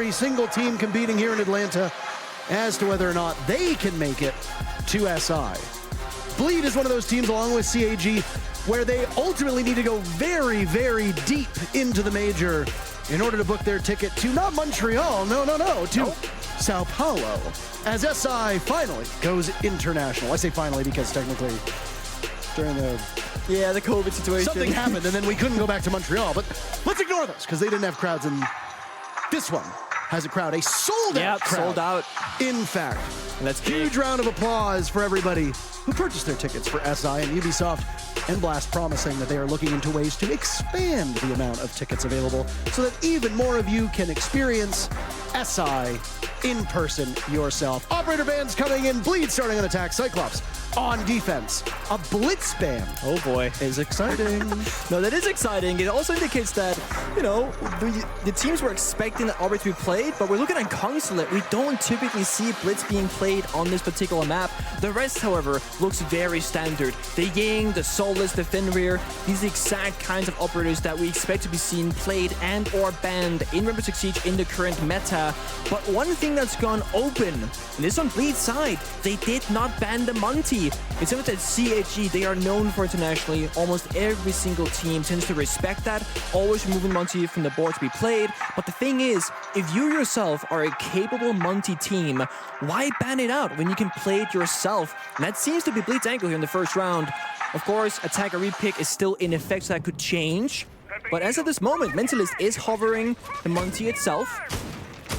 every single team competing here in Atlanta as to whether or not they can make it to SI. Bleed is one of those teams, along with CAG, where they ultimately need to go very, very deep into the major in order to book their ticket to not Montreal, to Sao Paulo, as SI finally goes international. I say finally because technically during the COVID situation, something happened and then we couldn't go back to Montreal, but let's ignore those because they didn't have crowds, and this one has a crowd, a sold-out crowd. Sold out. In fact, that's huge round of applause for everybody who purchased their tickets for SI, and Ubisoft and BLAST promising that they are looking into ways to expand the amount of tickets available so that even more of you can experience SI in person yourself. Operator bands coming in, Bleed starting on attack, Cyclops on defense. A blitz ban. Oh boy. Is exciting. No, that is exciting. It also indicates that, you know, the teams were expecting the Arbiter to be played, but we're looking at Consulate. We don't typically see blitz being played on this particular map. The rest, however, looks very standard. The Ying, the Soulless, the Fenrir, these are the exact kinds of operators that we expect to be seen played and or banned in Rainbow Six Siege in the current meta. But one thing that's gone open, and this on Bleed's side, they did not ban the Monty. It's something that CAG, they are known for internationally. Almost every single team tends to respect that, always removing Monty from the board to be played. But the thing is, if you yourself are a capable Monty team, why ban it out when you can play it yourself? And that seems to be Bleed's angle here in the first round. Of course, attacker repick is still in effect, so that could change. But as of this moment, Mentalist is hovering the Monty itself.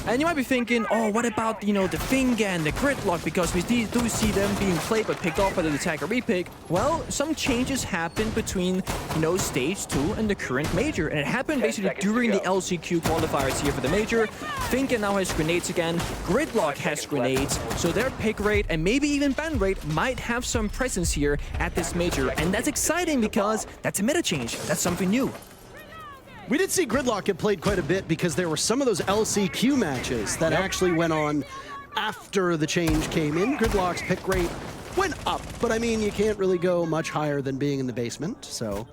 And you might be thinking, oh, what about, you know, the finger and the gridlock, because we do see them being played but picked off by the attacker repick. Well, some changes happened between, you know, stage 2 and the current major, and it happened basically during the LCQ qualifiers here for the major. Finger now has grenades again, Gridlock has grenades, so their pick rate and maybe even ban rate might have some presence here at this major, and that's exciting because that's a meta change. That's something new. We did see Gridlock get played quite a bit because there were some of those LCQ matches that actually went on after the change came in. Gridlock's pick rate went up, but I mean, you can't really go much higher than being in the basement, so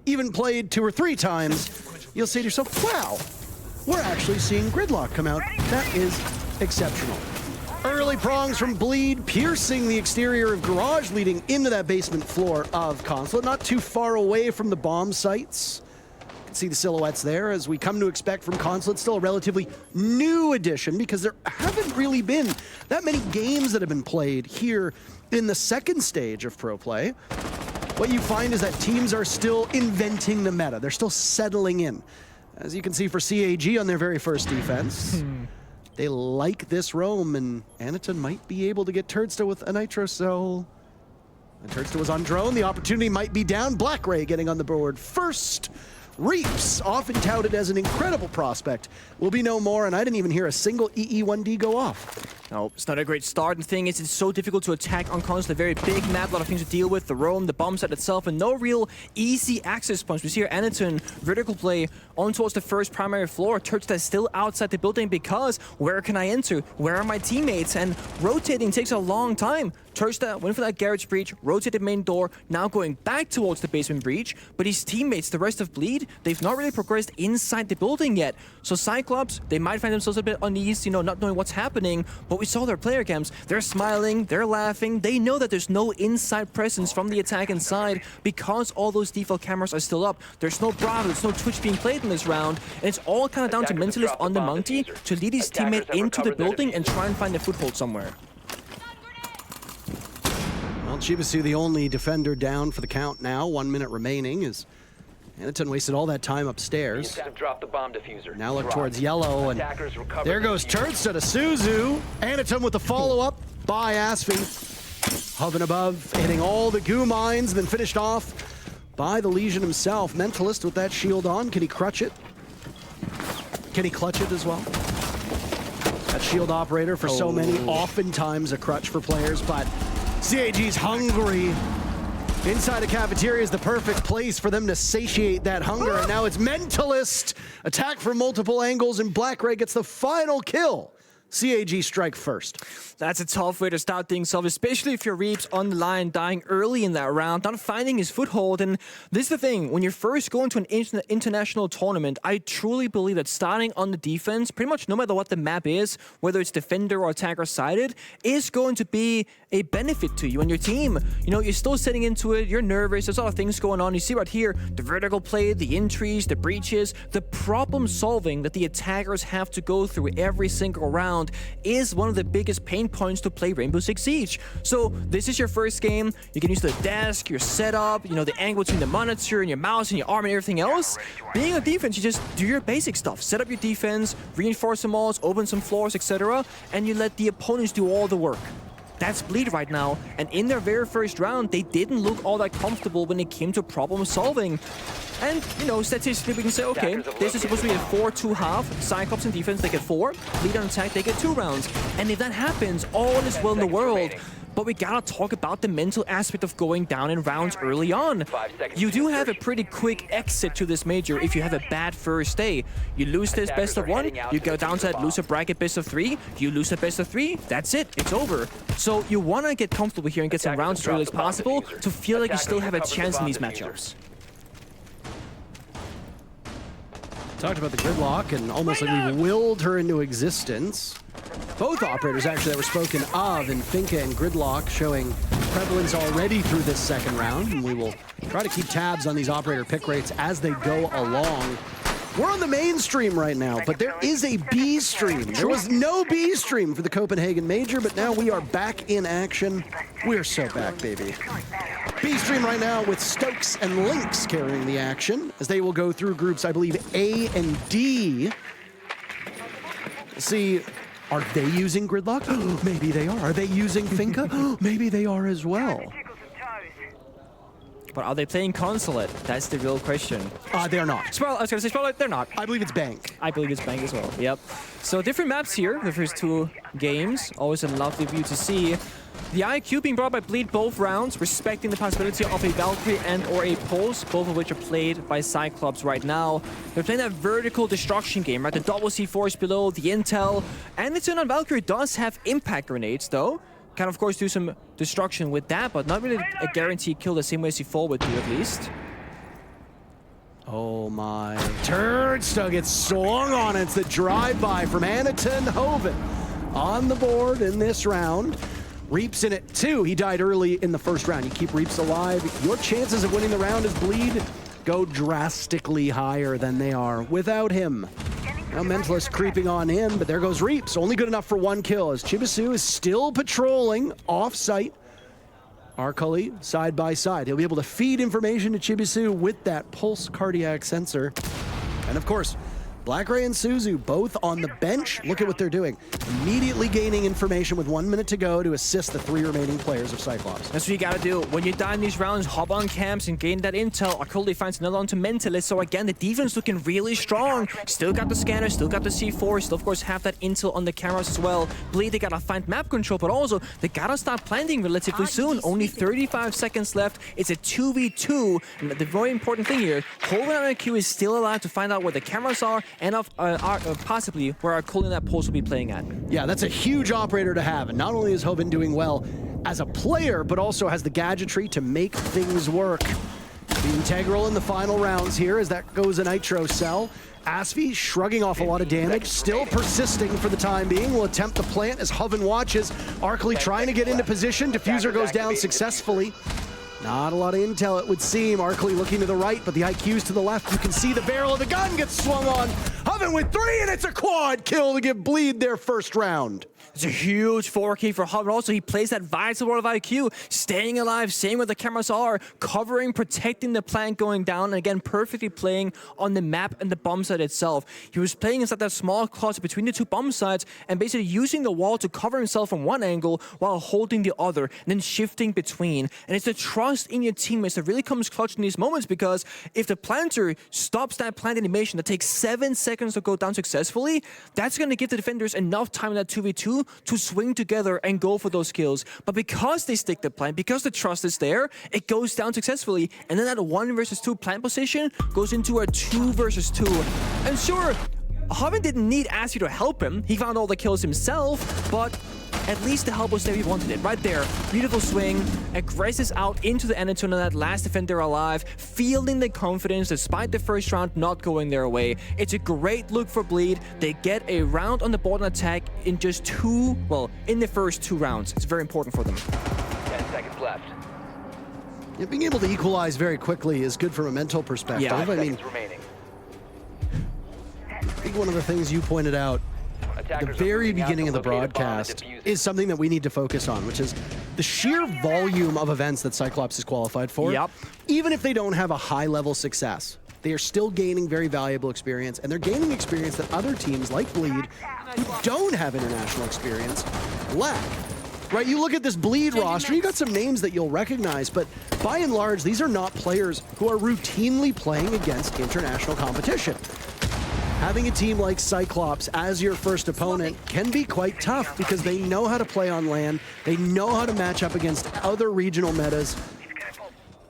even played 2 or 3 times, you'll say to yourself, wow, we're actually seeing Gridlock come out. That is exceptional. Early prongs from Bleed, piercing the exterior of Garage, leading into that basement floor of Consulate, not too far away from the bomb sites. See the silhouettes there, as we come to expect from Consulate. Still a relatively new addition because there haven't really been that many games that have been played here in the second stage of pro play. What you find is that teams are still inventing the meta. They're still settling in. As you can see for CAG on their very first defense, they like this roam, and Aniton might be able to get Turdsta with a Nitro Cell. And Turdsta was on drone. The opportunity might be down. Black Ray getting on the board first. Reaps, often touted as an incredible prospect, will be no more, and I didn't even hear a single EE1D go off. No, it's not a great start. The thing is, it's so difficult to attack on Consulate. A very big map, a lot of things to deal with. The roam, the bomb set itself, and no real easy access points. We see here Aniton vertical play on towards the first primary floor. Turdsta is still outside the building because where can I enter? Where are my teammates? And rotating takes a long time. Turdsta went for that garage breach, rotated main door, now going back towards the basement breach, but his teammates, the rest of Bleed, they've not really progressed inside the building yet. So Cyclops, they might find themselves a bit uneasy, you know, not knowing what's happening, but we saw their player cams. They're smiling, they're laughing, they know that there's no inside presence from the attack inside because all those default cameras are still up. There's no Bravo, there's no Twitch being played in this round, and it's all kind of down to Mentalist on the Monkey to lead his teammate into the building and try and find a foothold somewhere. Well, Chibisu, the only defender down for the count now. 1 minute remaining as Aniton wasted all that time upstairs. Now look towards yellow, and there goes Turdsta to Suzu. Aniton with the follow-up by Asfi. Hovering above, hitting all the goo mines, then finished off by the Legion himself. Mentalist with that shield on. Can he crutch it? Can he clutch it as well? That shield operator for so many, oftentimes a crutch for players, but CAG's hungry. Inside a cafeteria is the perfect place for them to satiate that hunger, and now it's Mentalist. Attack from multiple angles, and Black Ray gets the final kill CAG strike first. That's a tough way to start things off, especially if your Reap's on the line, dying early in that round, not finding his foothold. And this is the thing, when you're first going to an international tournament, I truly believe that starting on the defense, pretty much no matter what the map is, whether it's defender or attacker sided, is going to be a benefit to you and your team. You know, you're still sitting into it, you're nervous, there's a lot of things going on. You see right here, the vertical play, the entries, the breaches, the problem solving that the attackers have to go through every single round is one of the biggest pain points to play Rainbow Six Siege. So this is your first game. You can use the desk, your setup, you know, the angle between the monitor and your mouse and your arm and everything else. Being on defense, you just do your basic stuff. Set up your defense, reinforce some walls, open some floors, etc. And you let the opponents do all the work. That's Bleed right now, and in their very first round, they didn't look all that comfortable when it came to problem solving. And, you know, statistically, we can say, okay, this is supposed to be a 4-2 half. Cyclops in defense, they get 4. Bleed on attack, they get 2 rounds. And if that happens, all is well in the world. But we gotta talk about the mental aspect of going down in rounds early on. You do have a pretty quick exit to this major if you have a bad first day. You lose this best of 1, you go down to that loser bracket best of 3, you lose the best of 3, that's it, it's over. So you wanna get comfortable here and get some rounds as early as possible to feel like you still have a chance in these matchups. Talked about the gridlock and almost like we willed her into existence. Both operators actually that were spoken of in Finka and Gridlock showing prevalence already through this second round, and we will try to keep tabs on these operator pick rates as they go along. We're on the main stream right now, but there is a B stream. There was no B stream for the Copenhagen Major, but now we are back in action. We're so back, baby. B stream right now with Stokes and Lynx carrying the action as they will go through groups, I believe, A and D. We'll see. Are they using Gridlock? Maybe they are. Are they using Finka? Maybe they are as well. But are they playing Consulate? That's the real question. They're not. I was going to say Spotlight, they're not. I believe it's Bank. I believe it's Bank as well, yep. So different maps here, the first 2 games. Always a lovely view to see. The IQ being brought by Bleed both rounds, respecting the possibility of a Valkyrie and or a Pulse, both of which are played by Cyclops right now. They're playing that vertical destruction game, right? The double C4s below, the intel, and it's on Valkyrie does have impact grenades though. Can of course do some destruction with that, but not really a guaranteed kill the same way C4 would do at least. Oh my. Turnstile gets swung on. It's the drive-by from Anaton Hoven on the board in this round. Reap's in it too. He died early in the first round. You keep Reap's alive, your chances of winning the round as Bleed go drastically higher than they are without him. Now Mentalist creeping on in, but there goes Reap's. Only good enough for 1 kill as Chibisu is still patrolling off-site. Arcully side by side. He'll be able to feed information to Chibisu with that pulse cardiac sensor. And of course, Blackray and Suzu both on the bench. Look at what they're doing. Immediately gaining information with 1 minute to go to assist the 3 remaining players of Cyclops. That's what you gotta do. When you die in these rounds, hop on camps and gain that intel. Arcully finds another one to Mentalist. So again, the defense looking really strong. Still got the scanner, still got the C4, still of course have that intel on the cameras as well. Bleed, they gotta find map control, but also they gotta start planting relatively soon. Only 35 seconds left. It's a 2v2. And the very important thing here, Hoven and IQ is still alive to find out where the cameras are and possibly where Arcully and that Pulse will be playing at. Yeah, that's a huge operator to have. And not only is Hoven doing well as a player, but also has the gadgetry to make things work. Be integral in the final rounds here as that goes a Nitro cell. Asvi shrugging off a lot of damage, still persisting for the time being. Will attempt the plant as Hoven watches. Arcully trying to get into position. Diffuser goes down successfully. Not a lot of intel, it would seem. Arcully looking to the right, but the IQ's to the left. You can see the barrel of the gun gets swung on. Hoven with 3, and it's a quad kill to give Bleed their first round. It's a huge 4K for Hoven. Also, he plays that vital role of IQ, staying alive, staying where the cameras are, covering, protecting the plant going down, and again, perfectly playing on the map and the bomb site itself. He was playing inside that small closet between the 2 bomb sites and basically using the wall to cover himself from one angle while holding the other, and then shifting between. And it's the trust in your teammates that really comes clutch in these moments, because if the planter stops that plant animation that takes 7 seconds to go down successfully, that's going to give the defenders enough time in that 2v2 to swing together and go for those kills. But because they stick the plant, because the trust is there, it goes down successfully, and then that 1 versus 2 plant position goes into a 2 versus 2. And sure, Harvin didn't need Ashy to help him. He found all the kills himself, but at least the help was there. He wanted it. Right there. Beautiful swing. Aggresses out into the end zone, that last defender alive. Feeling the confidence despite the first round not going their way. It's a great look for Bleed. They get a round on the board and attack in just in the first 2 rounds. It's very important for them. 10 seconds left. Yeah, being able to equalize very quickly is good from a mental perspective. Yeah. 5 I mean, seconds remaining. I think one of the things you pointed out at the Attackers are very moving out beginning to of the locate a bomb and broadcast defuse it. is something that we need to focus on, which is the sheer volume of events that Cyclops is qualified for. Yep. Even if they don't have a high-level success, they are still gaining very valuable experience, and they're gaining experience that other teams like Bleed, who don't have international experience, lack. Right, you look at this Bleed roster, you got some names that you'll recognize, but by and large, these are not players who are routinely playing against international competition. Having a team like Cyclops as your first opponent can be quite tough because they know how to play on LAN, they know how to match up against other regional metas.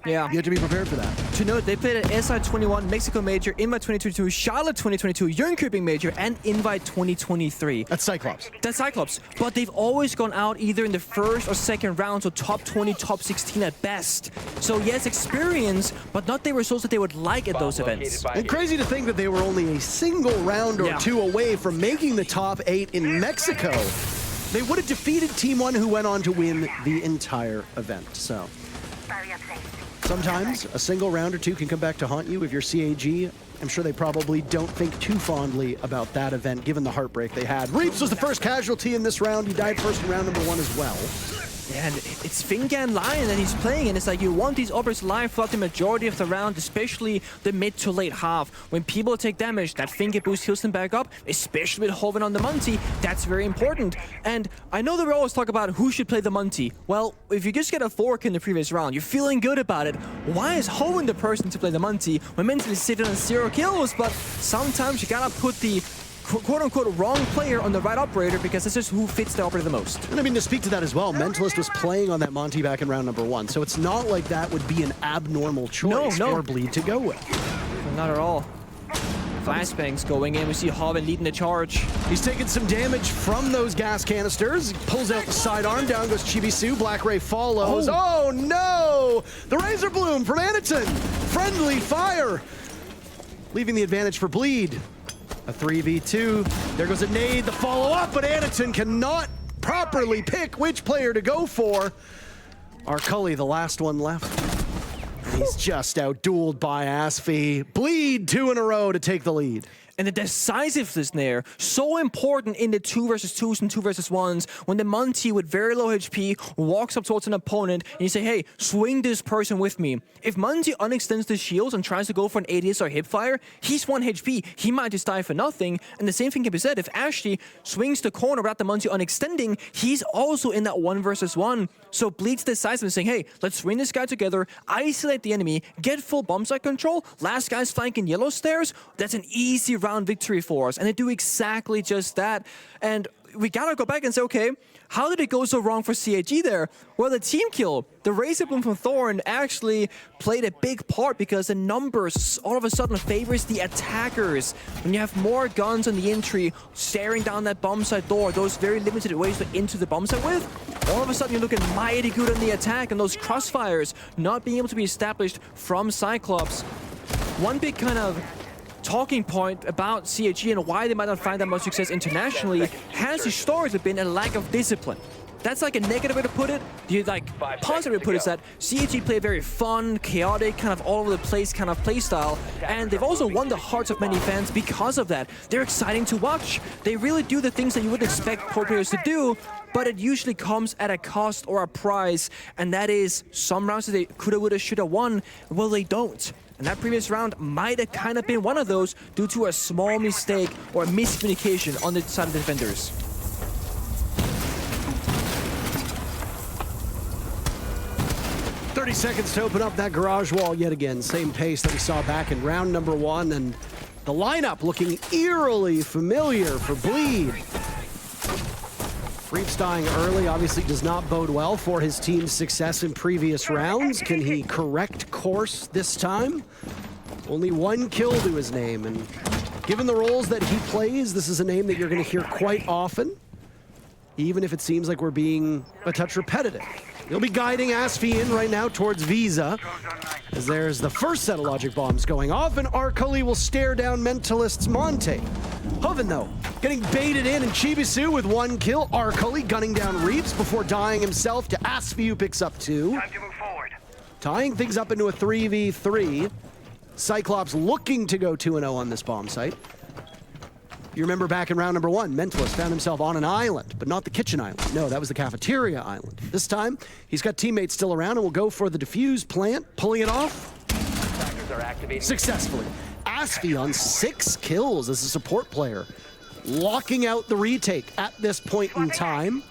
Yeah. You have to be prepared for that. To note, they played at SI21, Mexico Major, Invite 2022, Charlotte 2022, Jönköping Major, and Invite 2023. That's Cyclops. That's Cyclops, but they've always gone out either in the first or second round, so top 20, top 16 at best. So yes, experience, but not the results that they would like at those events. And crazy to think that they were only a single round or 2 away from making the top 8 in Mexico. They would have defeated Team 1, who went on to win the entire event. So sometimes a single round or 2 can come back to haunt you if you're CAG. I'm sure they probably don't think too fondly about that event, given the heartbreak they had. Reaps was the first casualty in this round. He died first in round number 1 as well. Yeah, and it's Fingan Lion that he's playing, and it's like you want these uppers live throughout the majority of the round, especially the mid to late half. When people take damage, that Fingan boost heals them back up, especially with Hoven on the Monty. That's very important. And I know that we always talk about who should play the Monty. Well, if you just get a fork in the previous round, you're feeling good about it. Why is Hoven the person to play the Monty? We're mentally sitting on 0 kills, but sometimes you gotta put the quote-unquote wrong player on the right operator because this is who fits the operator the most. And I mean, to speak to that as well, Mentalist was playing on that Monty back in round number 1, so it's not like that would be an abnormal choice for Bleed to go with. Not at all. Flashbangs going in. We see Hoven leading the charge. He's taking some damage from those gas canisters. He pulls out the sidearm. Down goes Chibisu. Black Ray follows. Oh no! The Razor Bloom from Aniton. Friendly fire. Leaving the advantage for Bleed. A 3v2. There goes a nade. The follow-up, but Aniton cannot properly pick which player to go for. Arcully, the last one left. He's just out-dueled by Asfi. Bleed 2 in a row to take the lead. And the decisiveness there, so important in the 2 versus 2s and 2 versus 1s, when the Monty with very low HP walks up towards an opponent and you say, hey, swing this person with me. If Monty unextends the shields and tries to go for an ADS or hipfire, he's 1 HP. He might just die for nothing. And the same thing can be said, if Ashley swings the corner without the Monty unextending, he's also in that 1 versus 1. So Bleed's decisiveness saying, hey, let's swing this guy together, isolate the enemy, get full bomb site control, last guy's flanking yellow stairs, that's an easy round victory for us, and they do exactly just that. And we gotta go back and say, okay, how did it go so wrong for CAG there? Well, the team kill, the Razor Bloom from Thorn actually played a big part because the numbers all of a sudden favors the attackers. When you have more guns on the entry, staring down that bomb site door, those very limited ways to into the bomb site with, all of a sudden you're looking mighty good on the attack, and those crossfires not being able to be established from Cyclops. One big kind of talking point about CAG and why they might not find that much success internationally has historically been a lack of discipline. That's like a negative way to put it. The positive way to put it is that CAG play a very fun, chaotic, kind of all over the place kind of play style, and they've also won the hearts of many fans because of that. They're exciting to watch. They really do the things that you would expect pro players to do, but it usually comes at a cost or a price, and that is some rounds that they coulda, woulda, shoulda won. Well, they don't. And that previous round might have kind of been one of those due to a small mistake or miscommunication on the side of the defenders. Seconds to open up that garage wall yet again. Same pace that we saw back in round number 1, and the lineup looking eerily familiar for Bleed. Reaps dying early obviously does not bode well for his team's success in previous rounds. Can he correct course this time? Only 1 kill to his name, and Given the roles that he plays, this is a name that you're going to hear quite often, even if it seems like we're being a touch repetitive. He'll be guiding Asfi in right now towards Visa, as there's the first set of logic bombs going off, and Arcully will stare down Mentalist's Monte. Hoven, though, getting baited in, and Chibisu with 1 kill. Arcully gunning down Reaps before dying himself to Asfi, who picks up 2. Time to move forward. Tying things up into a 3v3. Cyclops looking to go 2-0 on this bomb site. You remember back in round number 1, Mentalist found himself on an island, but not the kitchen island. No, that was the cafeteria island. This time, he's got teammates still around and will go for the defuse plant, pulling it off Trackers are activating. successfully. Asfi on 6 kills as a support player, locking out the retake at this point in time.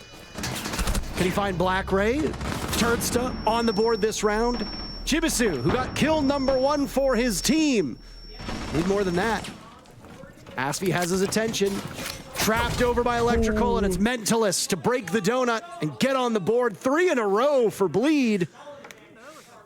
Can he find Black Ray? Turdsta on the board this round. Chibisu, who got kill number 1 for his team. Need more than that. Asfi has his attention. Trapped over by Electrical, and it's Mentalist to break the donut and get on the board. 3 in a row for Bleed.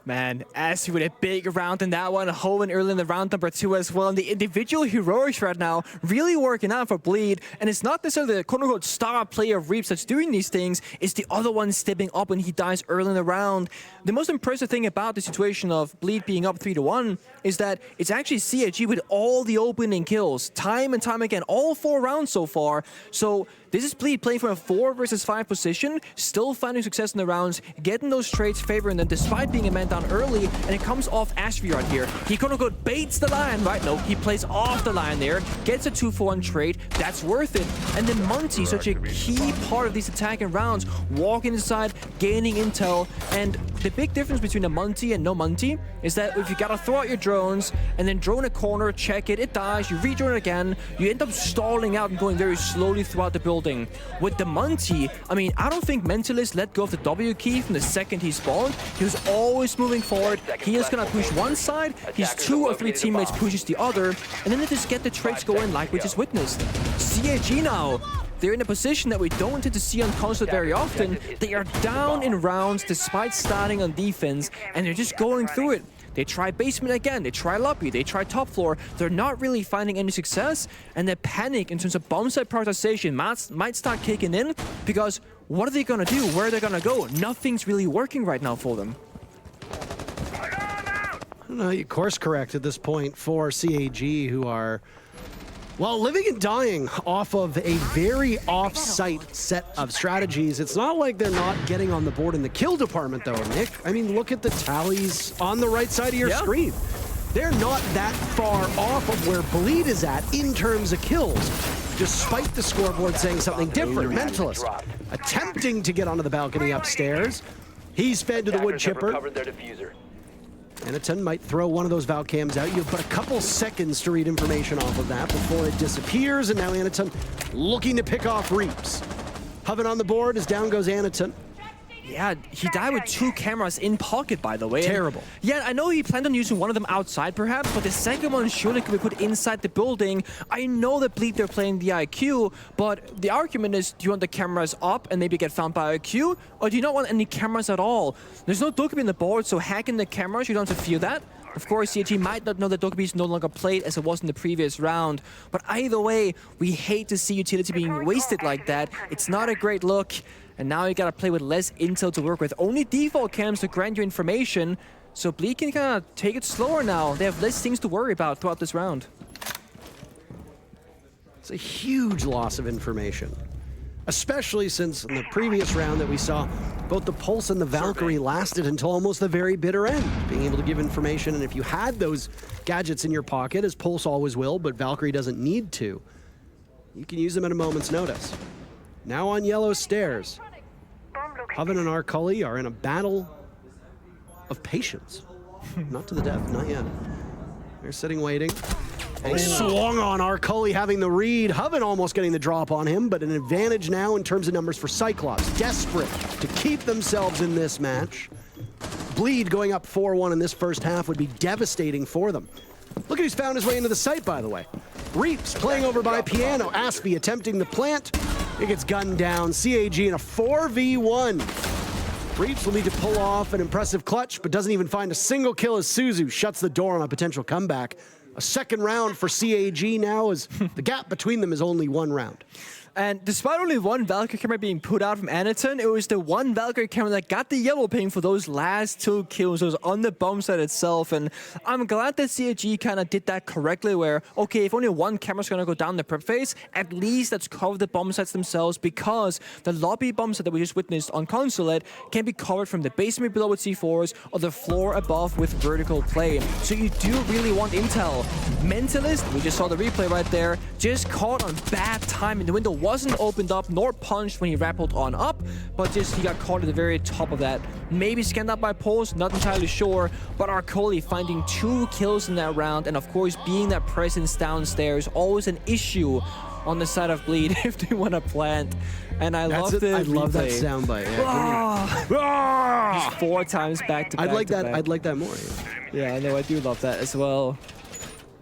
Man, Asfi with a big round in that one. Hoven early in the round number 2 as well. And the individual heroics right now really working out for Bleed. And it's not necessarily the quote-unquote star player of Reaps that's doing these things. It's the other one stepping up when he dies early in the round. The most impressive thing about the situation of Bleed being up 3-1 is that it's actually CAG with all the opening kills. Time and time again, all 4 rounds so far. So this is Bleed playing from a 4 versus 5 position, still finding success in the rounds, getting those trades favoring them despite being a man down early, and it comes off Asfi right here. He quote-unquote baits the line, right? No, he plays off the line there, gets a 2-for-1 trade. That's worth it. And then Monty, such a key part of these attacking rounds, walking inside, gaining intel, and the big difference between a Monty and no Monty is that if you gotta throw out your drones and then drone a corner, check it, it dies, you re-drone it again, you end up stalling out and going very slowly throughout the building. With the Monty, I mean, I don't think Mentalist let go of the W key from the second he spawned. He was always moving forward. He is gonna push one side, his 2 or 3 teammates pushes the other, and then they just get the trades going like we just witnessed. CAG now, they're in a position that we don't tend to see on Consulate very often. They are down in rounds despite starting on defense, and they're just going through it. They try basement again, they try lobby, they try top floor. They're not really finding any success, and the panic in terms of bomb site prioritization might start kicking in, because what are they gonna do? Where are they gonna go? Nothing's really working right now for them. I don't know, you course correct at this point for CAG, who are, well, living and dying off of a very off-site set of strategies. It's not like they're not getting on the board in the kill department, though, Nick. I mean, look at the tallies on the right side of your screen. They're not that far off of where Bleed is at in terms of kills, despite the scoreboard saying something different. Mentalist attempting to get onto the balcony upstairs. He's fed to the wood chipper. Recovered their diffuser. Anaton might throw one of those Valcams out. You have but a couple seconds to read information off of that before it disappears, and now Anaton looking to pick off Reaps. Hoven on the board as down goes Anaton. Yeah, he died with 2 cameras in pocket, by the way. Terrible. And yeah, I know he planned on using one of them outside, perhaps, but the second one surely could be put inside the building. I know that Bleed, they're playing the IQ, but the argument is, do you want the cameras up and maybe get found by IQ, or do you not want any cameras at all? There's no Dokkaebi in the board, so hacking the cameras, you don't have to fear that. Of course, CAG might not know that Dokkaebi is no longer played as it was in the previous round, but either way, we hate to see utility being wasted like that. It's not a great look. And now you gotta play with less intel to work with. Only default cams to grant you information, so Bleed can kind of take it slower now. They have less things to worry about throughout this round. It's a huge loss of information, especially since in the previous round that we saw, both the Pulse and the Valkyrie lasted until almost the very bitter end, being able to give information. And if you had those gadgets in your pocket, as Pulse always will, but Valkyrie doesn't need to, you can use them at a moment's notice. Now on yellow stairs, Hoven and Arcully are in a battle of patience. Not to the death, not yet. They're sitting waiting. They swung on Arcully having the read. Hoven almost getting the drop on him, but an advantage now in terms of numbers for Cyclops. Desperate to keep themselves in this match. Bleed going up 4-1 in this first half would be devastating for them. Look at who's found his way into the site, by the way. Reaps playing over by Piano. Aspi attempting the plant. It gets gunned down. CAG in a 4v1. Reaps will need to pull off an impressive clutch, but doesn't even find a single kill as Suzu shuts the door on a potential comeback. a second round for CAG now, as the gap between them is only 1 round. And despite only one Valkyrie camera being put out from Anaton, it was the one Valkyrie camera that got the yellow ping for those last 2 kills. It was on the bomb site itself, and I'm glad that CAG kind of did that correctly, where, okay, if only one camera's going to go down the prep phase, at least let's cover the bomb sites themselves, because the lobby bomb site that we just witnessed on Consulate can be covered from the basement below with C4s or the floor above with vertical play. So you do really want intel. Mentalist, we just saw the replay right there, just caught on bad time in the window. Wasn't opened up nor punched when he rappelled on up, but just he got caught at the very top of that. Maybe scanned up by Pulse, not entirely sure, but Arcoli finding 2 kills in that round, and of course being that presence downstairs, always an issue on the side of Bleed if they want to plant. And I love the I love that replay. soundbite. Yeah, 4 times back to back. I'd like to that. back. I'd like that more. Yeah, I know. I do love that as well.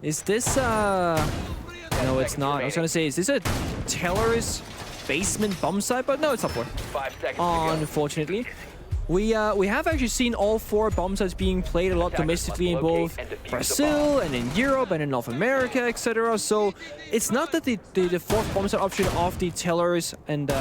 Is this No, it's not. I was gonna say, is this a Teller's basement bomb site? But no, it's up for. 5 seconds to go. Unfortunately. We have actually seen all 4 bomb sites being played a lot domestically in both Brazil and in Europe and in North America, etc. So it's not that the 4th bomb site option of the Tellers and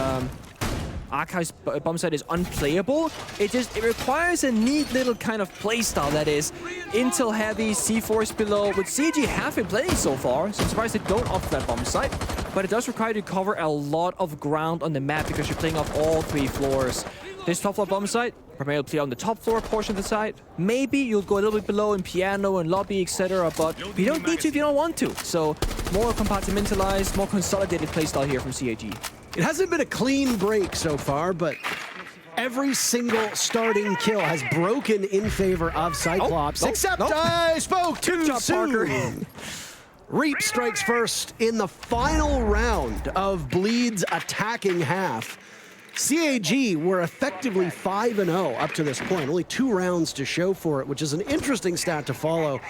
Archives bomb site is unplayable. It requires a neat little kind of playstyle that is intel heavy, C4s below, which CAG have been playing so far, so I'm surprised they don't opt for that bomb site. But it does require you to cover a lot of ground on the map because you're playing off all 3 floors. This top floor bomb site, primarily play on the top floor portion of the site. Maybe you'll go a little bit below in piano and lobby, etc., but you don't need to if you don't want to. So more compartmentalized, more consolidated playstyle here from CAG. It hasn't been a clean break so far, but every single starting kill has broken in favor of Cyclops, except I spoke too soon. Reap strikes first in the final round of Bleed's attacking half. CAG were effectively 5-0 up to this point, only 2 rounds to show for it, which is an interesting stat to follow,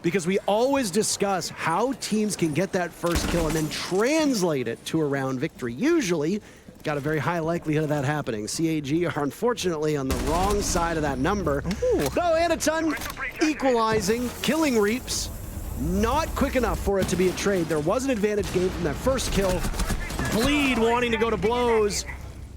because we always discuss how teams can get that first kill and then translate it to a round victory. Usually, got a very high likelihood of that happening. CAG are unfortunately on the wrong side of that number. Though Anaton equalizing, killing Reaps, not quick enough for it to be a trade. There was an advantage gained from that first kill. Bleed wanting to go to blows.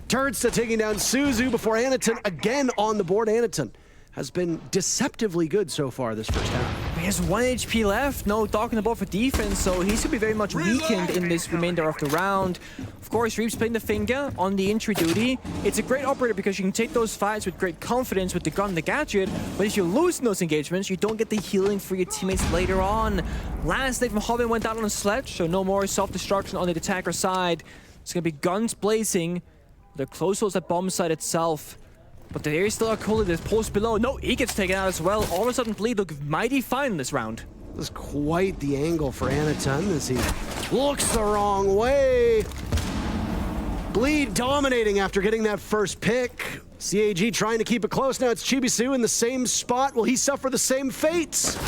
Turtsa taking down Suzu before Anaton again on the board. Anaton has been deceptively good so far this first half. He has 1 HP left, no dog on the board for defense, so he's gonna be very much weakened in this remainder of the round. Of course, Reeves playing the finger on the entry duty. It's a great operator because you can take those fights with great confidence with the gun and the gadget, but if you lose in those engagements, you don't get the healing for your teammates later on. Last night from Hobbin went down on a sledge, so no more self-destruction on the attacker side. It's gonna be guns blazing. They're close to the bomb site itself. But there is still a Arcoli that's post below. No, he gets taken out as well. All of a sudden, Bleed look mighty fine this round. This is quite the angle for Anaton as he looks the wrong way. Bleed dominating after getting that first pick. CAG trying to keep it close. Now it's Chibisu in the same spot. Will he suffer the same fates?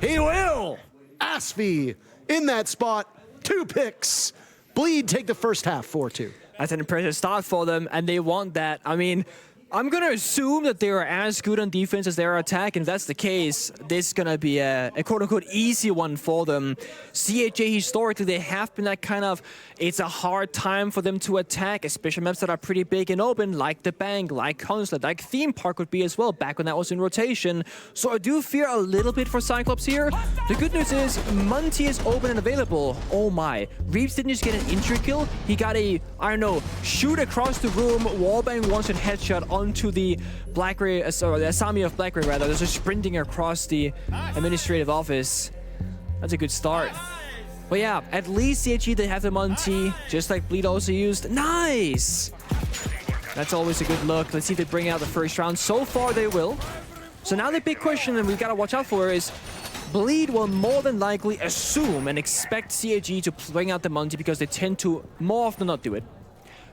He will! Asfi in that spot. 2 picks. Bleed take the first half 4-2. That's an impressive start for them, and they want that. I mean, I'm going to assume that they are as good on defense as they are attack, and if that's the case, this is going to be a quote-unquote easy one for them. CAG, historically, they have been that kind of, it's a hard time for them to attack, especially maps that are pretty big and open, like the Bank, like Consulate, like Theme Park would be as well, back when that was in rotation. So I do fear a little bit for Cyclops here. The good news is, Munty is open and available. Oh my. Reeves didn't just get an entry kill, he got a, I don't know, shoot across the room, wallbang one-shot headshot onto the Blackray, sorry, the Asami of Blackray rather. They're just sprinting across the administrative office. That's a good start. But yeah, at least CAG, they have the Munty, just like Bleed also used. Nice! That's always a good look. Let's see if they bring out the first round. So far, they will. So now the big question that we gotta watch out for is, Bleed will more than likely assume and expect CAG to bring out the Munty because they tend to more often than not do it.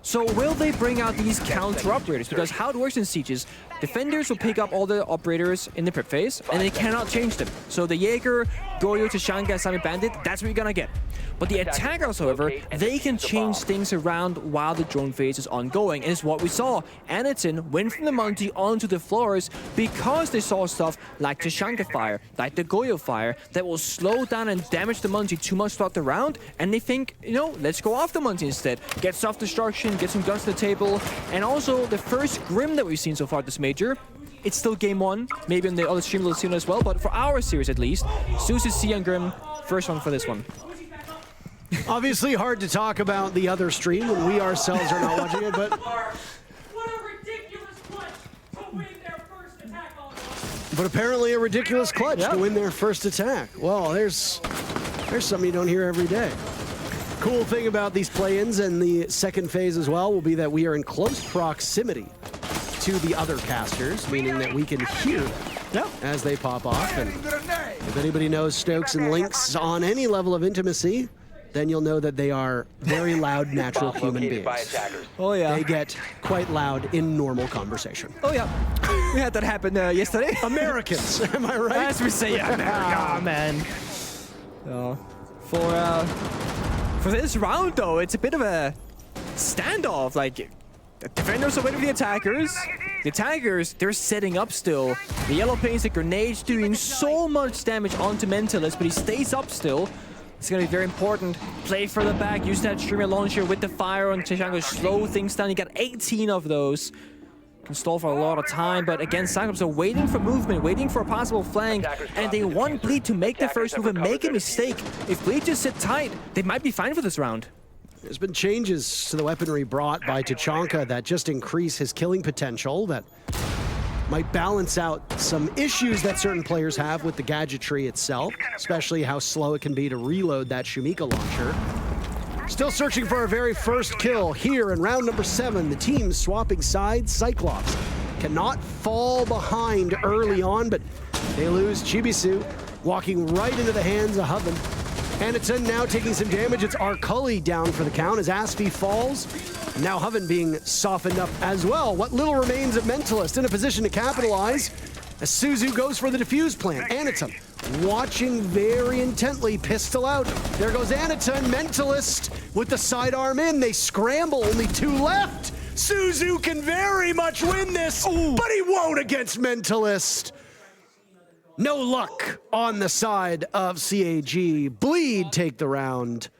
So will they bring out these counter operators? Because how it works in sieges, defenders will pick up all the operators in the prep phase, and they cannot change them. So the Jaeger, Goyo, Tachanka, Sami Bandit, that's what you're gonna get. But the attackers, however, they can change things around while the drone phase is ongoing. And it's what we saw. Anaton went from the Monty onto the floors because they saw stuff like Tachanka fire, like the Goyo fire, that will slow down and damage the Monty too much throughout the round. And they think, you know, let's go off the Monty instead. Get self-destruction, get some guns to the table. And also the first Grim that we've seen so far this major. It's still game one, maybe in the other stream we'll see as well, but for our series at least, Zeus is C on Grim, first one for this one. Obviously hard to talk about the other stream when we ourselves are not watching it, but apparently a ridiculous clutch to win their first attack. Well, there's something you don't hear every day. Cool thing about these play-ins and the second phase as well will be that we are in close proximity to the other casters, meaning that we can hear them as they pop off. And if anybody knows Stokes and Lynx on any level of intimacy, then you'll know that they are very loud, natural human beings. Oh yeah. They get quite loud in normal conversation. Oh yeah. We had that happen yesterday. Americans, am I right? As we say, America, man. For this round, though, it's a bit of a standoff. Like, the defenders are waiting for the attackers. The attackers, they're setting up still. The yellow paints the grenades doing so much damage onto Mentalist, but he stays up still. It's going to be very important. Play for the back, use that streamer launcher with the fire on Tachanka, slow things down. You got 18 of those. Can stall for a lot of time, but again, Cyclops are waiting for movement, waiting for a possible flank, and they want Bleed to make the first move and make a mistake. If Bleed just sit tight, they might be fine for this round. There's been changes to the weaponry brought by Tachanka that just increase his killing potential, that might balance out some issues that certain players have with the gadgetry itself, especially how slow it can be to reload that Shumika launcher. Still searching for our very first kill here in round number 7. The teams swapping sides. Cyclops cannot fall behind early on, but they lose Chibisu, walking right into the hands of Hoven. Anaton now taking some damage. It's Arcully down for the count as Asfi falls. Now Hoven being softened up as well. What little remains of Mentalist in a position to capitalize as Suzu goes for the defuse plant. Anaton watching very intently, pistol out. There goes Anaton, Mentalist with the sidearm in. They scramble, only 2 left. Suzu can very much win this, but he won't against Mentalist. No luck on the side of CAG. Bleed take the round.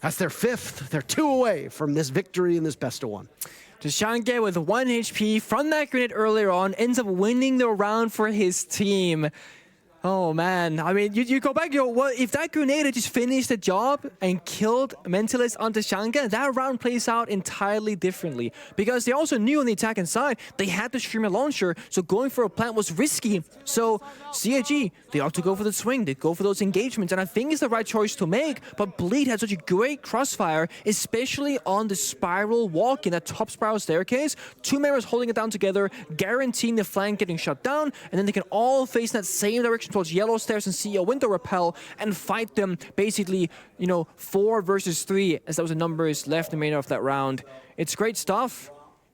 That's their 5th. They're 2 away from this victory in this best of 1. Tachanka with 1 HP from that grenade earlier on ends up winning the round for his team. Oh man, I mean, you go back, what if that grenade had just finished the job and killed Mentalist on Tachanka, that round plays out entirely differently. Because they also knew on the attacking side, they had the streamer launcher, so going for a plant was risky. So CAG, they ought to go for the swing, they go for those engagements, and I think it's the right choice to make, but Bleed had such a great crossfire, especially on the spiral walk in that top spiral staircase. 2 members holding it down together, guaranteeing the flank getting shut down, and then they can all face in that same direction towards yellow stairs and see a window repel and fight them basically, 4 versus 3, as that was the numbers left in the remainder of that round. It's great stuff.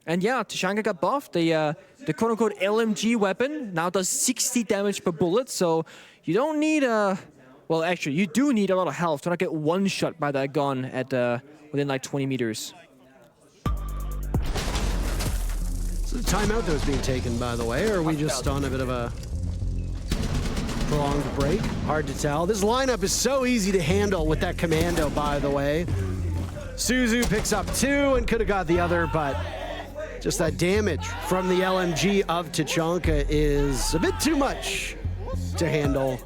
And yeah, Tachanka got buffed. The quote-unquote LMG weapon now does 60 damage per bullet, so you don't need well, actually, you do need a lot of health to not get one shot by that gun at within like 20 meters. So the timeout that was being taken, by the way, or are we just on a bit of a prolonged break? Hard to tell. This lineup is so easy to handle with that commando, by the way. Suzu picks up 2 and could have got the other, but just that damage from the LMG of Tachanka is a bit too much to handle.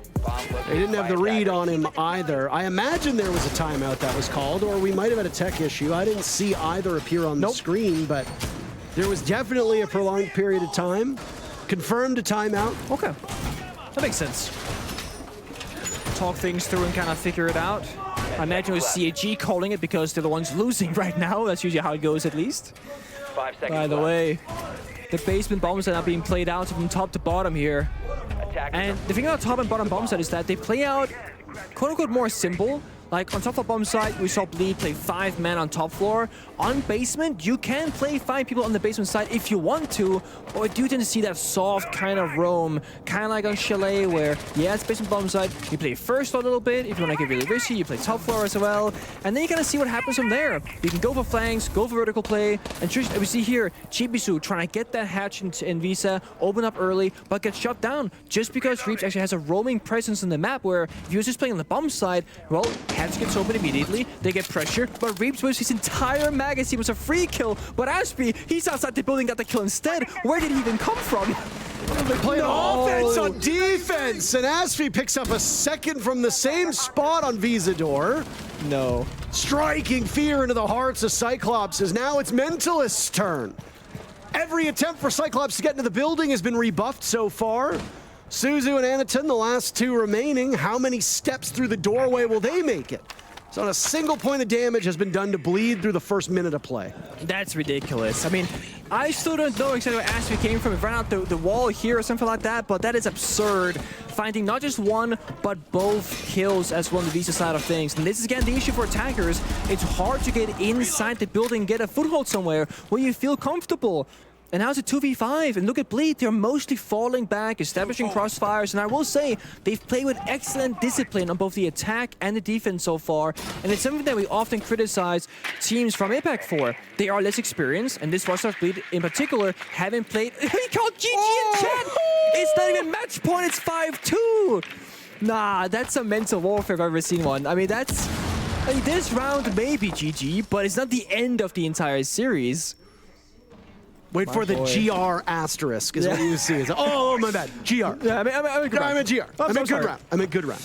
They didn't have the read on him either. I imagine there was a timeout that was called, or we might have had a tech issue. I didn't see either appear on the screen, but there was definitely a prolonged period of time. Confirmed a timeout. Okay. That makes sense. Talk things through and kind of figure it out. I imagine it was CAG calling it because they're the ones losing right now. That's usually how it goes, at least. 5 seconds By the left. way, the basement bombs are now being played out from top to bottom here. And the thing about top and bottom bomb set is that they play out quote-unquote more simple, Like on top of bomb side, we saw Bleed play 5 men on top floor. On basement, you can play 5 people on the basement side if you want to, but we do tend to see that soft kind of roam, kind of like on Chalet, where yeah, it's basement bomb side. You play first a little bit. If you want to get really risky, you play top floor as well, and then you kind of see what happens from there. You can go for flanks, go for vertical play, and just, we see here Chibisu trying to get that hatch in Visa, open up early, but get shut down just because Reaps actually has a roaming presence in the map where if he was just playing on the bomb side, well, hatch gets open immediately, they get pressure, but Reaps with his entire magazine was a free kill, but Aspie, he's outside the building, got the kill instead. Where did he even come from? They play offense on defense, and Aspie picks up a second from the same spot on Visador. No. Striking fear into the hearts of Cyclops, as now it's Mentalist's turn. Every attempt for Cyclops to get into the building has been rebuffed so far. Suzu and Anaton, the last 2 remaining. How many steps through the doorway will they make it? So not a single point of damage has been done to Bleed through the first minute of play. That's ridiculous. I mean, I still don't know exactly where Aspie came from. It ran out the wall here or something like that, but that is absurd. Finding not just one, but both kills as well on the Visa side of things. And this is again the issue for attackers. It's hard to get inside the building, get a foothold somewhere where you feel comfortable. And now it's a 2v5, and look at Bleed, they're mostly falling back, establishing crossfires, and I will say, they've played with excellent discipline on both the attack and the defense so far, and it's something that we often criticize teams from APAC for. They are less experienced, and this roster of Bleed in particular haven't played... He called GG in chat! It's not even match point, it's 5-2! Nah, that's a mental warfare if I've ever seen one. I mean, that's... I mean, this round may be GG, but it's not the end of the entire series. Wait for the GR asterisk is what you see. It's, oh, my bad. GR. Yeah, I mean good round. I meant GR. I meant good round. I meant good round.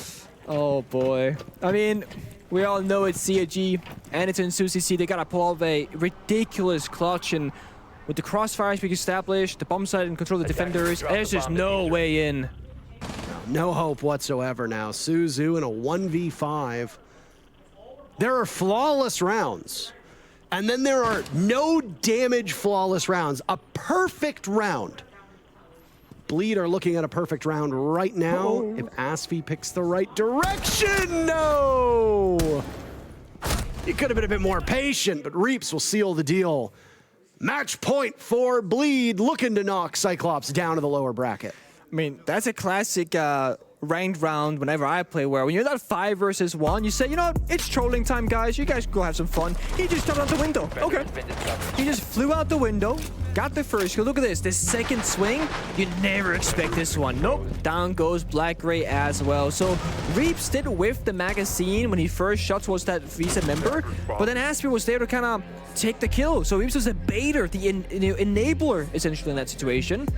Oh, boy. I mean, we all know it's CAG. Anaton and SuCC, they got to pull off a ridiculous clutch. And with the crossfires being established, the bomb side and control the defenders, there's just no way in. No hope whatsoever now. Suzu in a 1v5. There are flawless rounds. And then there are no damage flawless rounds. A perfect round. Bleed are looking at a perfect round right now. If Aspie picks the right direction, no! He could have been a bit more patient, but Reaps will seal the deal. Match point for Bleed, looking to knock Cyclops down to the lower bracket. I mean, that's a classic ranked round whenever I play, where when you're not 5 versus 1, you say, you know what, it's trolling time, guys. You guys go have some fun. He just jumped out the window. Okay. He just flew out the window, got the first kill. Look at this. This second swing, you'd never expect this one. Nope. Down goes Black Gray as well. So Reaps did whiff the magazine when he first shot towards that Visa member, but then Aspie was there to kind of take the kill. So Reaps was a baiter, the enabler, essentially, in that situation.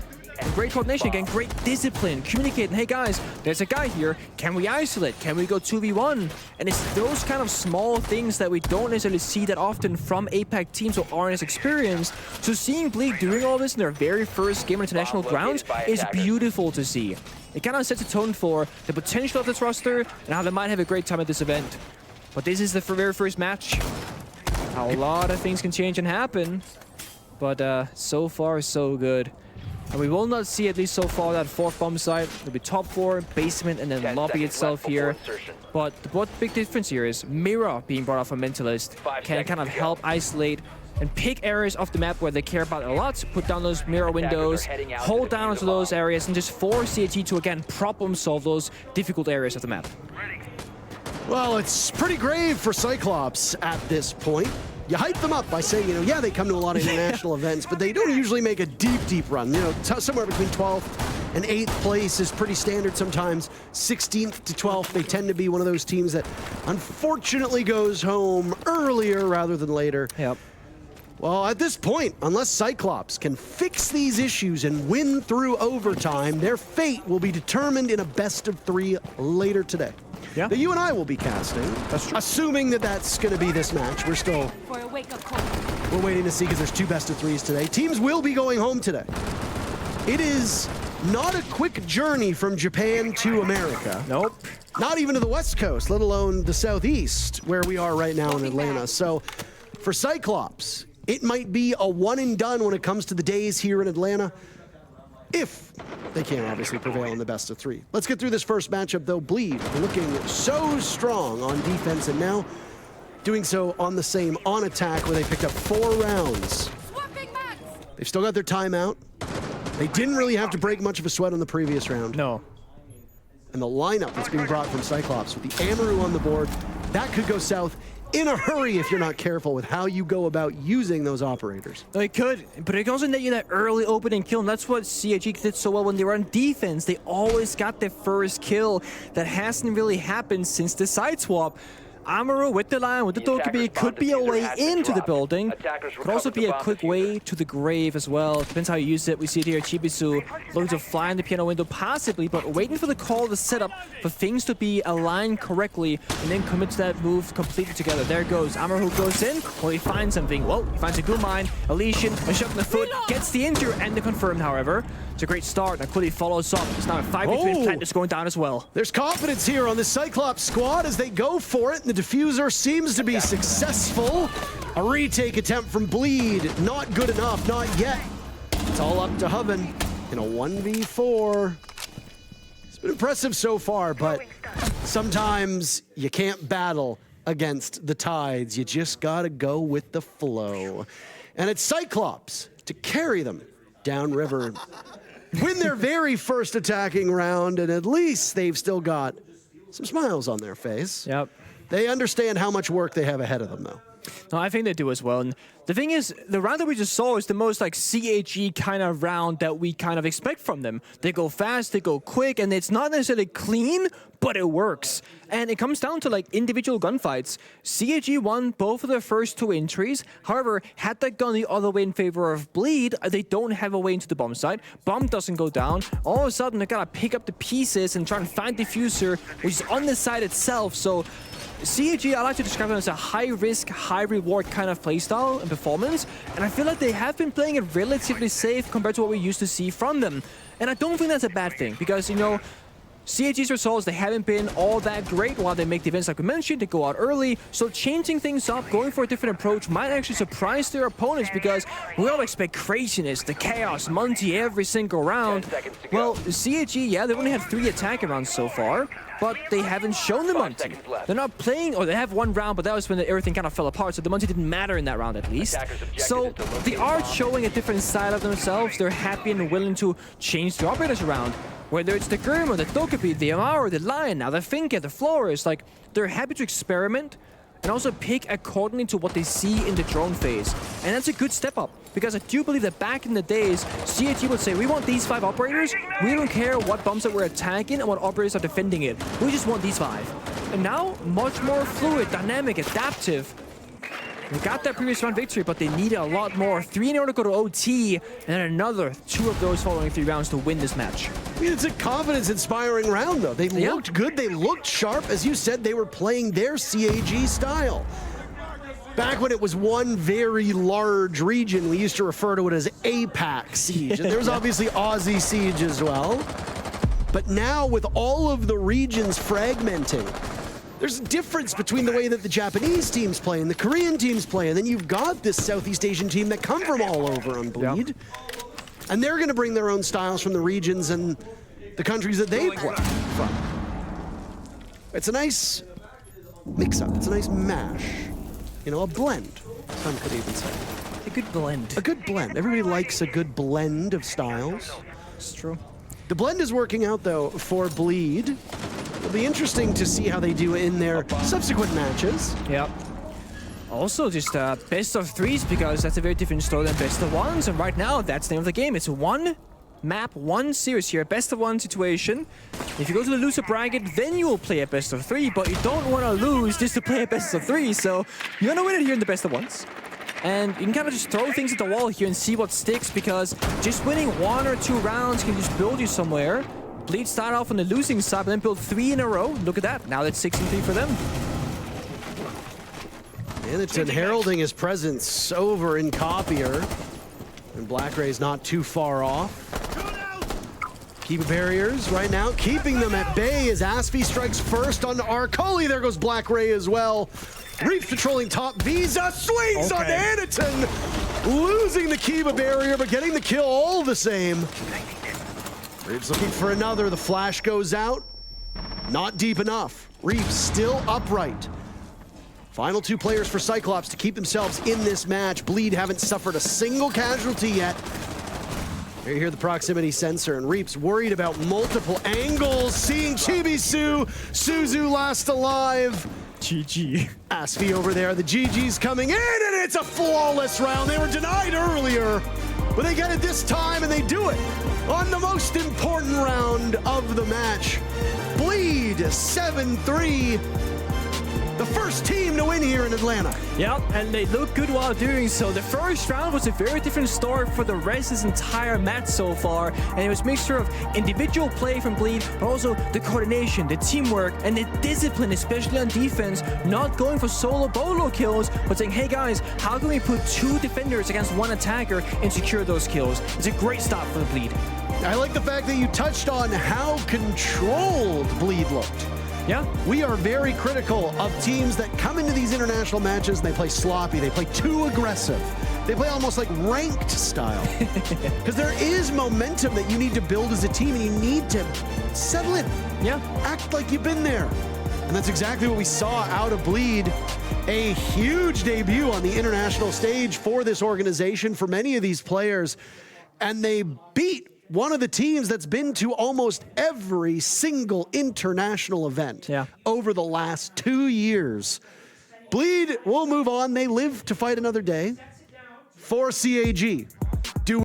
And great coordination again, great discipline, communicating, hey guys, there's a guy here, can we isolate, can we go 2v1? And it's those kind of small things that we don't necessarily see that often from APAC teams who aren't as experienced. So seeing Bleed doing all this in their very first game on international grounds is beautiful to see. It kind of sets a tone for the potential of this roster and how they might have a great time at this event. But this is the very first match. A lot of things can change and happen, but so far so good. And we will not see, at least so far, that 4th bomb site. It'll be top floor, basement, and then lobby itself here. But what big difference here is Mira being brought off from Mentalist can kind of help isolate and pick areas of the map where they care about a lot, put down those mirror windows, hold down to those areas, and just force CAG to, again, problem solve those difficult areas of the map. Well, it's pretty grave for Cyclops at this point. You hype them up by saying, you know, yeah, they come to a lot of international events, but they don't usually make a deep run. You know, somewhere between 12th and 8th place is pretty standard sometimes. 16th to 12th, they tend to be one of those teams that unfortunately goes home earlier rather than later. Yep. Well, at this point, unless Cyclops can fix these issues and win through overtime, their fate will be determined in a best-of-3 later today. Yeah. That you and I will be casting. That's true. Assuming that that's going to be this match. We're still... For a wake-up call. We're waiting to see because there's 2 best-of-3s today. Teams will be going home today. It is not a quick journey from Japan to America. Nope. Not even to the West Coast, let alone the Southeast, where we are right now in Atlanta. So for Cyclops, it might be a one and done when it comes to the days here in Atlanta. if they can obviously prevail in the best of 3. Let's get through this first matchup, though. Bleed looking so strong on defense, and now doing so on the same on attack, where they picked up 4 rounds. They've still got their timeout. They didn't really have to break much of a sweat on the previous round. No. And the lineup that's being brought from Cyclops with the Amaru on the board, that could go south in a hurry if you're not careful with how you go about using those operators. It could, but it can also net you that early opening kill, and that's what CAG did so well when they were on defense. They always got their first kill. That hasn't really happened since the side swap. Amaru with the line, with the Dokkaebi, could be a way into the building. Could also be a quick way to the grave as well. Depends how you use it. We see it here, Chibisu looking to fly in the piano window possibly, but waiting for the call to set up for things to be aligned correctly and then commit to that move completely together. There goes Amaru, goes in. Well, he finds something. Well, he finds a good mine. Elysian, a shot in the foot, gets the injury and the confirmed, however. It's a great start. Now Cody follows up. It's now a 5v3 plant is going down as well. There's confidence here on the Cyclops squad as they go for it. The diffuser seems to be successful. A retake attempt from Bleed. Not good enough, not yet. It's all up to Hoven in a 1v4. It's been impressive so far, but sometimes you can't battle against the tides. You just gotta go with the flow. And it's Cyclops to carry them downriver. Win their very first attacking round, and at least they've still got some smiles on their face. Yep. They understand how much work they have ahead of them, though. No, I think they do as well. And the thing is, the round that we just saw is the most like CAG kind of round that we kind of expect from them. They go fast, they go quick, and it's not necessarily clean, but it works. And it comes down to like individual gunfights. CAG won both of their first 2 entries. However, had that gone the other way in favor of Bleed, they don't have a way into the bomb site. Bomb doesn't go down. All of a sudden, they gotta pick up the pieces and try and find diffuser, which is on the site itself. So CAG, I like to describe them as a high-risk, high-reward kind of playstyle and performance, and I feel like they have been playing it relatively safe compared to what we used to see from them. And I don't think that's a bad thing, because, you know, CAG's results, they haven't been all that great while they make the events like we mentioned, they go out early, so changing things up, going for a different approach might actually surprise their opponents, because we all expect craziness, the chaos, Monty every single round. Well, CAG, yeah, they've only had 3 attacking rounds so far, but they haven't shown the Monty. They're not playing, or they have 1 round, but that was when everything kind of fell apart, so the Monty didn't matter in that round at least. So they are showing a different side of themselves. They're happy and willing to change the operators around. Whether it's the Grim or the Dokkaebi, the Amaru, the Lion, now the Finka, the Flores, like, they're happy to experiment and also pick accordingly to what they see in the drone phase. And that's a good step up, because I do believe that back in the days, CAG would say, we want these 5 operators, we don't care what bombs that we're attacking and what operators are defending it. We just want these 5. And now, much more fluid, dynamic, adaptive. We got that previous round victory, but they needed a lot more. 3 in order to go to OT, and then another 2 of those following 3 rounds to win this match. I mean, it's a confidence-inspiring round, though. They looked good, they looked sharp. As you said, they were playing their CAG style. Back when it was one very large region, we used to refer to it as APAC Siege. And there was obviously Aussie Siege as well. But now, with all of the regions fragmenting, there's a difference between the way that the Japanese teams play and the Korean teams play, and then you've got this Southeast Asian team that come from all over on Bleed. Yep. And they're going to bring their own styles from the regions and the countries that they play from. It's a nice mix-up. It's a nice mash. You know, a blend, some could even say. A good blend. A good blend. Everybody likes a good blend of styles. It's true. The blend is working out, though, for Bleed. It'll be interesting to see how they do in their subsequent matches. Yep. Also, just best of 3s, because that's a very different story than best of 1s. And right now, that's the name of the game. It's 1 map, 1 series here, best of 1 situation. If you go to the loser bracket, then you will play a best of 3, but you don't want to lose just to play a best of 3. So you're going to win it here in the best of 1s. And you can kind of just throw things at the wall here and see what sticks, because just winning 1 or 2 rounds can just build you somewhere. Bleed start off on the losing side, but then build 3 in a row. Look at that. Now that's 6 and 3 for them. Aniton heralding his presence over in Copier. And Black Ray's not too far off. Keep barriers right now, keeping them at bay as Aspie strikes first on Arcoli. There goes Black Ray as well. Reef's patrolling top. Visa swings on Aniton. Losing the Kiba barrier, but getting the kill all the same. Reeves looking for another. The flash goes out. Not deep enough. Reeves still upright. Final 2 players for Cyclops to keep themselves in this match. Bleed haven't suffered a single casualty yet. Here you hear the proximity sensor, and Reeps worried about multiple angles, seeing Chibisu, Suzu last alive. GG. Asfi over there, the GG's coming in, and it's a flawless round. They were denied earlier, but they get it this time, and they do it on the most important round of the match. Bleed 7-3. The first team to win here in Atlanta. Yeah, and they look good while doing so. The first round was a very different start for the rest of this entire match so far, and it was a mixture of individual play from Bleed, but also the coordination, the teamwork, and the discipline, especially on defense, not going for solo bolo kills, but saying, hey guys, how can we put 2 defenders against 1 attacker and secure those kills? It's a great start for the Bleed. I like the fact that you touched on how controlled Bleed looked. Yeah. We are very critical of teams that come into these international matches and they play sloppy, they play too aggressive. They play almost like ranked style. Because there is momentum that you need to build as a team, and you need to settle in. Yeah. Act like you've been there. And that's exactly what we saw out of Bleed. A huge debut on the international stage for this organization, for many of these players. And they beat one of the teams that's been to almost every single international event over the last 2 years. Bleed will move on. They live to fight another day for CAG.